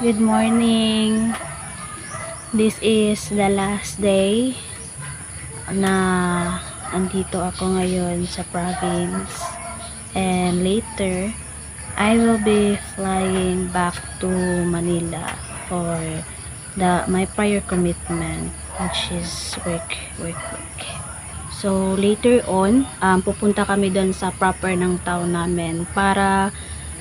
Good morning. This is the last day na andito ako ngayon sa province, and later I will be flying back to Manila for my prior commitment, which is work. So later on, pupunta kami doon sa proper ng town namin para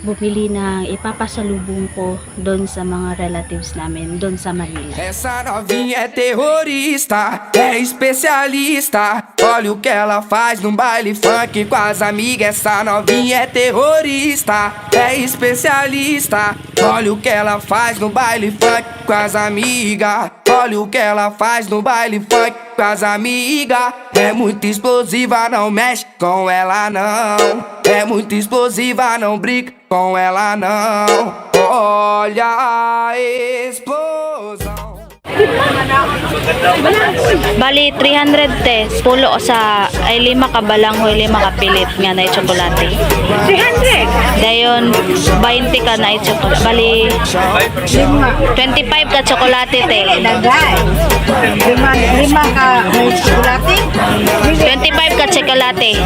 bumili ng ipapasalubong ko doon sa mga relatives namin doon sa Manila. Essa novinha é terrorista, é especialista. Olha o que ela faz no baile funk com as amigas. Essa novinha é terrorista, é especialista. Olha o que ela faz no baile funk com as amigas. Olha o que ela faz no baile funk com as amigas. É muito explosiva, não mexe com ela não. É muito explosiva, não brinca com ela não. Olha a explosão. Bali 300 te, pulo sa ay 5 ka balanghoy, 5 ka pilit nga na tsokolate. 300. Dayon 20 ka na tsokolate. Bali 25 ka tsokolate te. Dagay. Lima ka chocolate? 25 ka tsokolate.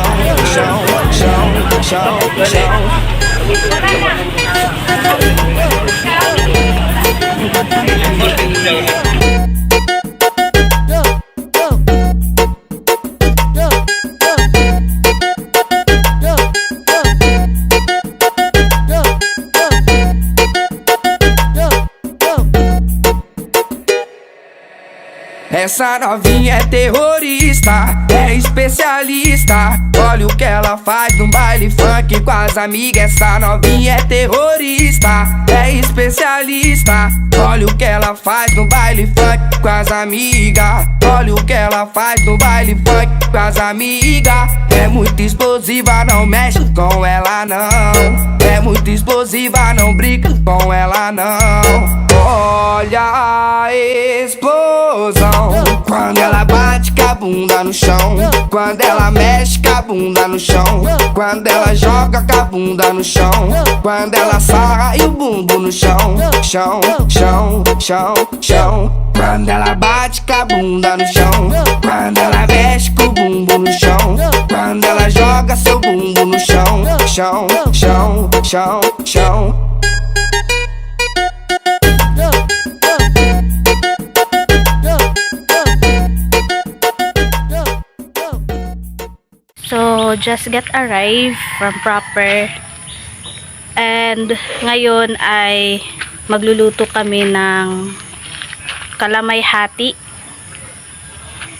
Essa novinha é terrorista, é especialista. Olha o que ela faz no baile funk com as amigas. Essa novinha é terrorista, é especialista. Olha o que ela faz no baile funk com as amigas. Olha o que ela faz no baile funk com as amigas. É muito explosiva, não mexe com ela não. É muito explosiva, não brinca com ela não. Olha a explosão. Quando ela bate com a bunda no chão, quando ela mexe com a bunda no chão, quando ela joga com a bunda no chão, quando ela sarra e o bumbum no chão, chão, chão, chão, chão. Quando ela bate com a bunda no chão, quando ela mexe com o bumbum no chão, quando ela joga seu bumbum no chão, chão, chão, chão, chão. So, just get arrived from proper, and ngayon ay magluluto kami ng kalamay hati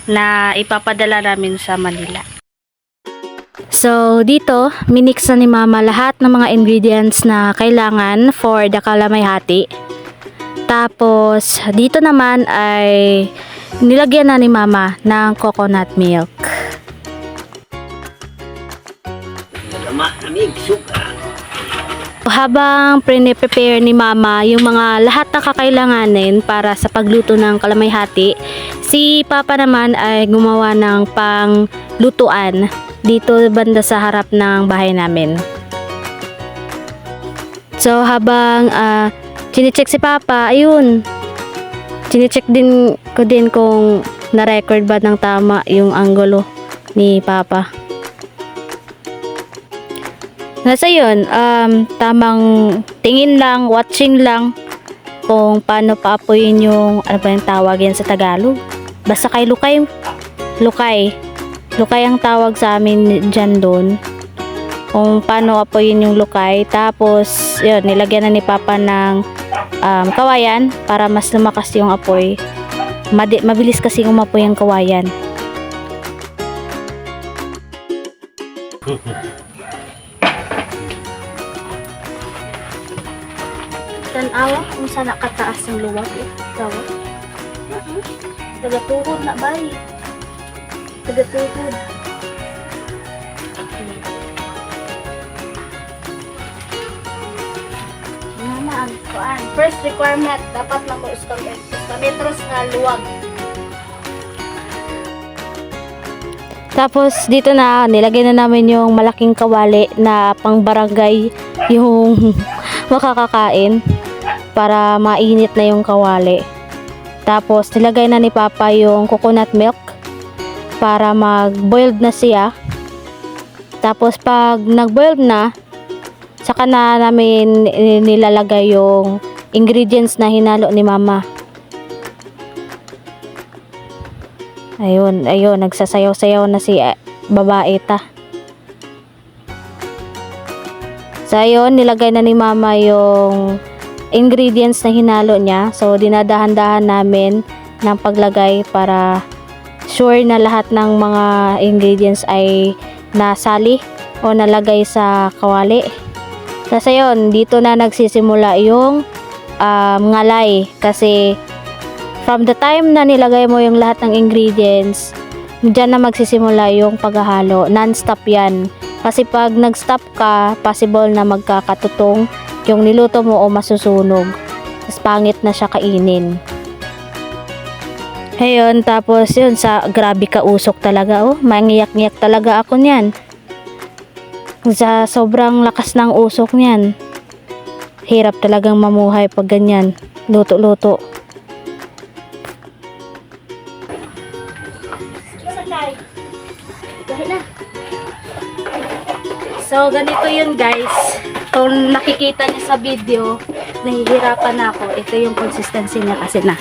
na ipapadala namin sa Manila. So, dito, minix na ni Mama lahat ng mga ingredients na kailangan for the kalamay hati. Tapos, dito naman ay nilagyan na ni Mama ng coconut milk. Habang pre-prepare ni Mama yung mga lahat na kakailanganin para sa pagluto ng kalamay hati, si Papa naman ay gumawa ng panglutuan dito banda sa harap ng bahay namin. So habang chinecheck si Papa, ayun, chinecheck din ko kung na-record ba ng tama yung anggulo ni Papa. Nasa yun, tamang tingin lang, watching lang kung paano paapoyin yung, ano ba yung tawag yan sa Tagalog? Basta kay Lukay. Lukay ang tawag sa amin dyan doon. Kung paano apoyin yung lukay. Tapos, yun, nilagyan na ni Papa ng kawayan para mas lumakas yung apoy. Mabilis kasi umapoy ang kawayan. Tanawa kung saan nakataas ng luwag tawa. Tagatuhod na bay. Tagatuhod. Mama, ang kuan. First requirement, dapat na mo metros na luwag. Tapos dito na nilagay na namin yung malaking kawali na pang barangay yung makakakain. para mainit na yung kawali. Tapos nilagay na ni Papa yung coconut milk para mag-boiled na siya. Tapos pag nag-boiled na, saka na namin nilalagay yung ingredients na hinalo ni Mama. Ayun, nagsasayaw-sayaw na si babae ta. So ayun, nilagay na ni Mama yung ingredients na hinalo niya. So dinadahan-dahan namin ng paglagay para sure na lahat ng mga ingredients ay nasali o nalagay sa kawali. Tapos ayun, dito na nagsisimula yung ngalay, kasi from the time na nilagay mo yung lahat ng ingredients, dyan na magsisimula yung paghahalo. Non-stop yan. Kasi pag nag-stop ka, possible na magkakatutong yung niluto mo o masusunog. Tapos pangit na siya kainin. Ayun, tapos yun, grabe ka usok talaga. Oh, mangiyak-ngiyak talaga ako niyan. Sa sobrang lakas ng usok niyan. Hirap talagang mamuhay pag ganyan. Luto-luto. So, ganito yun guys. Kung nakikita niyo sa video, nahihirapan na ako. Ito yung consistency niya kasi na.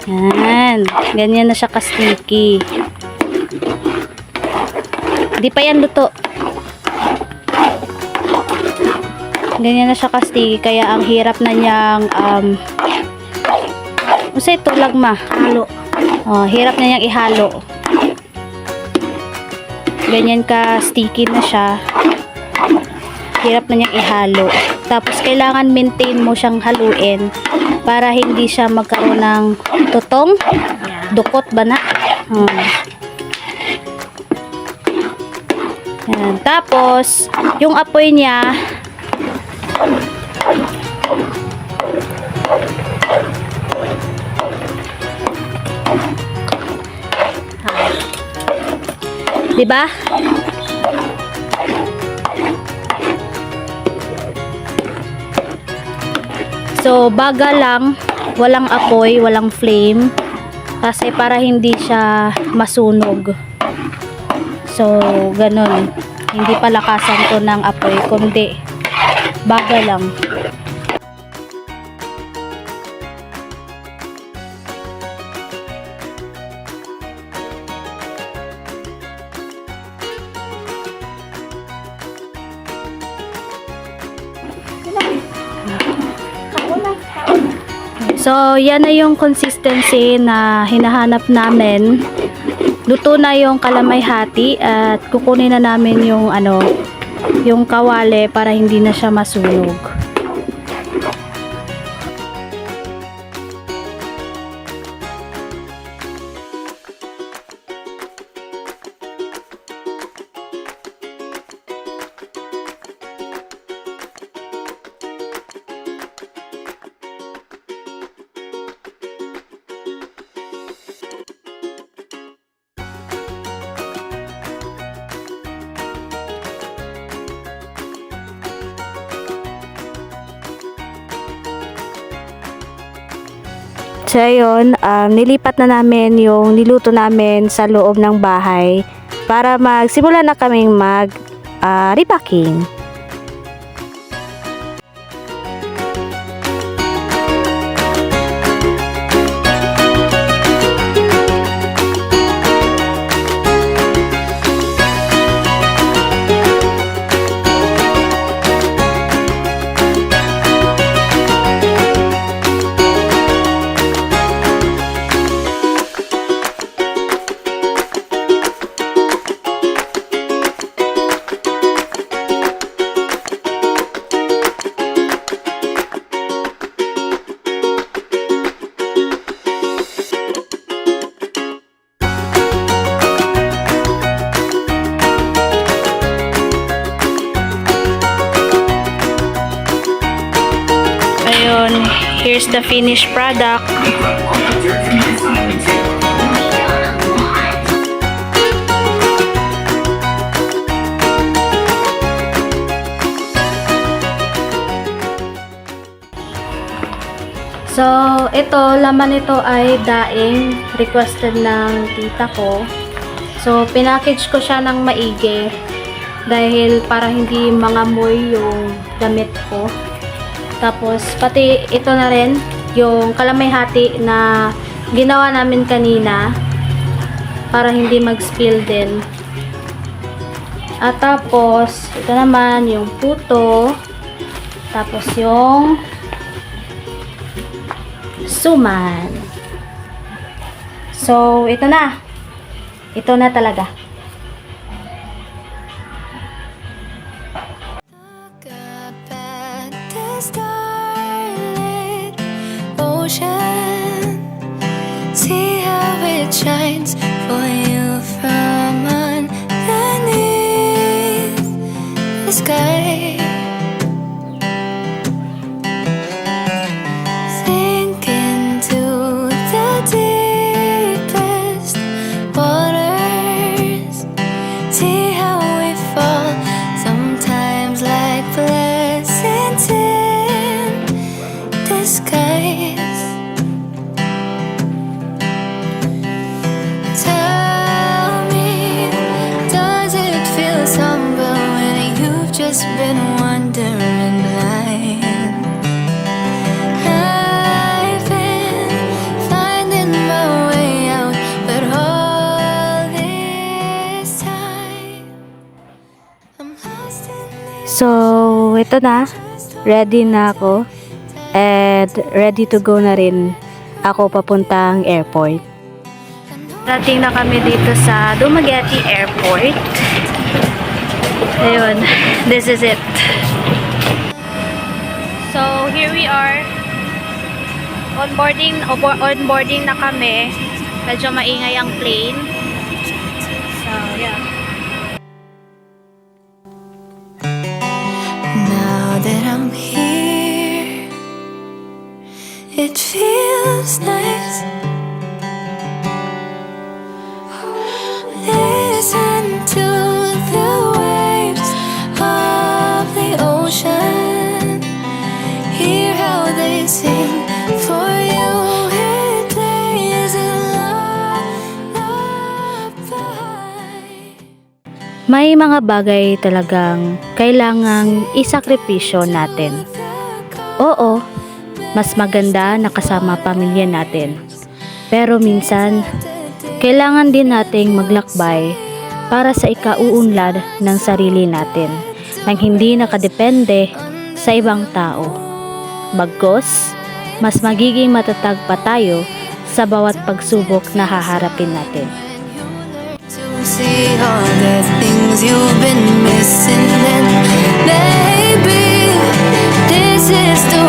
Yan. Ganyan na siya ka-sticky. Hindi pa yan luto. Ganyan na siya ka-sticky. Kaya ang hirap na niyang usay tulag ma. Halo. Oh, hirap na niyang ihalo. Ganyan ka-sticky na siya. Hirap na niyang ihalo. Tapos kailangan maintain mo siyang haluin para hindi siya magkaroon ng tutong. Dukot ba na? Yan. Tapos, yung apoy niya, diba? So, baga lang, walang apoy, walang flame, kasi para hindi siya masunog. So, ganun. Hindi palakasan ko ng apoy, kundi baga lang. So, yan na yung consistency na hinahanap namin. Luto na yung kalamay-hati at kukunin na namin yung yung kawali para hindi na siya masunog. So ayun, nilipat na namin yung niluto namin sa loob ng bahay para magsimula na kaming repacking. Here's the finished product. So, ito, laman nito ay daing requested ng tita ko. So, pinackage ko siya ng maigi dahil para hindi mangamoy yung damit ko. Tapos, pati ito na rin, yung kalamay-hati na ginawa namin kanina para hindi mag-spill din. At tapos, ito naman yung puto. Tapos yung suman. So, ito na. Ito na talaga. Look up at the starlit ocean. See how it shines for you from underneath the sky. Sink into the deepest waters. See how we fall, sometimes like blessings in disguise. Tell me, does it feel somber when you've just been wandering blind? I've been finding my way out, but all this time I'm lost in this. So, ito na. Ready na ako. And ready to go na rin ako papuntang airport. Dating na kami dito sa Dumaguete Airport. Ayun, this is it. So, here we are. Onboarding na kami. Medyo maingay ang plane. So, yeah. Now that I'm here, it feels nice. Listen to the waves of the ocean. Hear how they sing for you. It plays a lullaby. May mga bagay talagang kailangang isakripisyo natin. Oo, mas maganda na kasama pamilya natin. Pero minsan, kailangan din nating maglakbay para sa ikauunlad ng sarili natin nang hindi nakadepende sa ibang tao. Bagkus, mas magiging matatag pa tayo sa bawat pagsubok na haharapin natin. To see all the things you've been missing, then maybe this is the